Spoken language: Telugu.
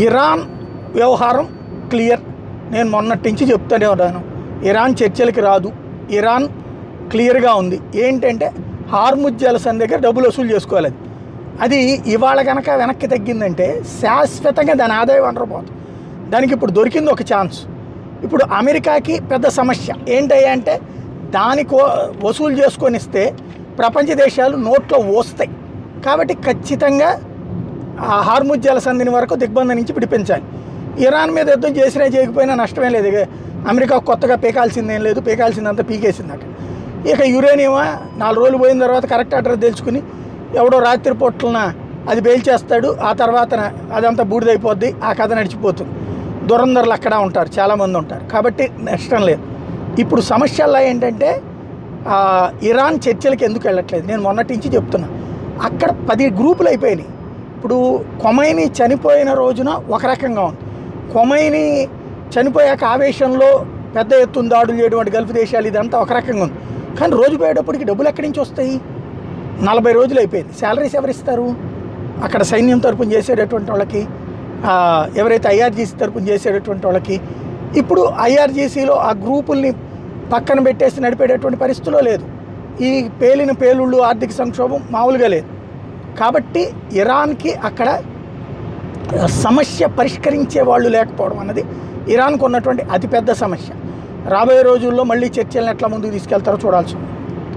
ఇరాన్ వ్యవహారం క్లియర్. నేను మొన్నటి నుంచి చెప్తూనే ఉన్నాను, ఇరాన్ చర్చలకి రాదు. ఇరాన్ క్లియర్గా ఉంది. ఏంటంటే హార్ముజ్ జలసంధి దగ్గర డబ్బులు వసూలు చేసుకోవాలి. అది ఇవాళ కనుక వెనక్కి తగ్గిందంటే శాశ్వతంగా దాని ఆదాయం వనరపోతుంది. దానికి ఇప్పుడు దొరికింది ఒక ఛాన్స్. ఇప్పుడు అమెరికాకి పెద్ద సమస్య ఏంటయ్యా అంటే దానికి వసూలు చేసుకొని ఇస్తే ప్రపంచ దేశాలు నోట్లో వస్తాయి. కాబట్టి ఖచ్చితంగా ఆ హార్ముజ్ జలసంధిని వరకు దిగ్బంధం నుంచి విడిపించాలి. ఇరాన్ మీద యుద్ధం చేసినా చేయకపోయినా నష్టమేం లేదు. అమెరికా కొత్తగా పీకాల్సిందేం లేదు, పీకాల్సిందంతా పీకేసిందట. ఇక యురేనియమా 4 రోజులు పోయిన తర్వాత కరెక్ట్ అడ్రస్ తెలుసుకుని ఎవడో రాత్రిపూట్లన అది పేల్చేస్తాడు, ఆ తర్వాత అదంతా బూడిదైపోద్ది, ఆ కథ నడిచిపోతుంది. దురంధరులు అక్కడ ఉంటారు, చాలామంది ఉంటారు, కాబట్టి నష్టం లేదు. ఇప్పుడు సమస్యల్లో ఏంటంటే ఇరాన్ చర్చలకి ఎందుకు వెళ్ళట్లేదు నేను మొన్నటి నుంచి చెప్తున్నా. అక్కడ 10 గ్రూపులు అయిపోయినాయి. ఇప్పుడు ఖొమైనీ చనిపోయిన రోజున ఒక రకంగా ఉంది. ఖొమైనీ చనిపోయాక ఆవేశంలో పెద్ద ఎత్తున దాడులు చేయడం గల్ఫ్ దేశాలు ఇదంతా ఒక రకంగా ఉంది. కానీ రోజు పోయేటప్పటికి డబ్బులు ఎక్కడి నుంచి వస్తాయి? 40 రోజులు అయిపోయింది. శాలరీస్ ఎవరిస్తారు? అక్కడ సైన్యం తరపున చేసేటటువంటి వాళ్ళకి, ఎవరైతే ఐఆర్జీసీ తరపున చేసేటటువంటి వాళ్ళకి. ఇప్పుడు ఐఆర్జీసీలో ఆ గ్రూపుల్ని పక్కన పెట్టేసి నడిపేటటువంటి పరిస్థితిలో లేదు. ఈ పేలిన పేలుళ్ళు, ఆర్థిక సంక్షోభం మామూలుగా లేదు. కాబట్టి ఇరాన్కి అక్కడ సమస్య పరిష్కరించే వాళ్ళు లేకపోవడం అన్నది ఇరాన్కు ఉన్నటువంటి అతిపెద్ద సమస్య. రాబోయే రోజుల్లో మళ్ళీ చర్చలను ఎట్లా ముందుకు తీసుకెళ్తారో చూడాల్సి ఉంది.